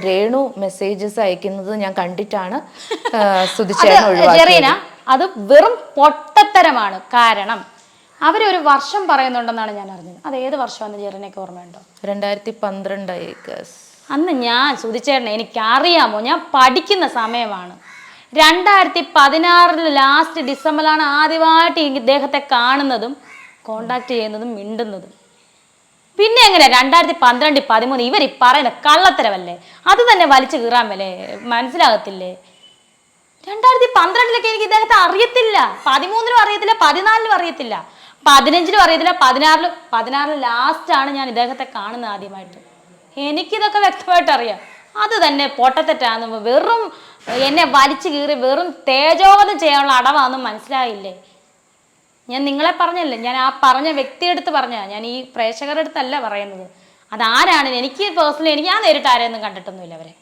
Renu messages അയക്കുന്നത് ഞാൻ കണ്ടിട്ടാണ് സുധിച്ചേട്ടൻ ഒഴിവാക്കിയത്. അത് വെറും പൊട്ടത്തരമാണ്. കാരണം അവരൊരു വർഷം പറയുന്നുണ്ടെന്നാണ് ഞാൻ അറിഞ്ഞത്. അത് ഏത് വർഷമാണെന്ന് ജെറിനൊക്കെ ഓർമ്മയുണ്ടോ? 2012. അന്ന് ഞാൻ സുധിച്ചേട്ടനെ എനിക്കറിയാമോ, ഞാൻ പഠിക്കുന്ന സമയമാണ്. 2016 ലാസ്റ്റ് ഡിസംബറിലാണ് ആദ്യമായിട്ട് ഇദ്ദേഹത്തെ കാണുന്നതും കോണ്ടാക്ട് ചെയ്യുന്നതും മിണ്ടുന്നതും. പിന്നെ എങ്ങനെ 2012, 2013 ഇവർ പറയുന്ന കള്ളത്തരമല്ലേ? അത് തന്നെ വലിച്ചു കീറാൻ വല്ലേ മനസ്സിലാകത്തില്ലേ? 2012 എനിക്ക് ഇദ്ദേഹത്തെ അറിയത്തില്ല. 13 അറിയത്തില്ല, 14 അറിയത്തില്ല, 15 അറിയത്തില്ല, 16 ലാസ്റ്റാണ് ഞാൻ ഇദ്ദേഹത്തെ കാണുന്നത് ആദ്യമായിട്ട്. എനിക്കിതൊക്കെ വ്യക്തമായിട്ട് അറിയാം. അത് തന്നെ പൊട്ടത്തെറ്റാന്ന്, വെറും എന്നെ വലിച്ചു കീറി വെറും തേജോവധം ചെയ്യാനുള്ള അടവാന്നും മനസ്സിലായില്ലേ? ഞാൻ നിങ്ങളെ പറഞ്ഞല്ലേ, ഞാൻ ആ പറഞ്ഞ വ്യക്തിയെടുത്ത് പറഞ്ഞ, ഞാൻ ഈ പ്രേക്ഷകരുടെ അടുത്തല്ല പറയുന്നത്. അതാരാണ് എനിക്ക് പേഴ്സണലി, എനിക്ക് ഞാൻ നേരിട്ട് ആരെയൊന്നും കണ്ടിട്ടൊന്നുമില്ല അവരെ.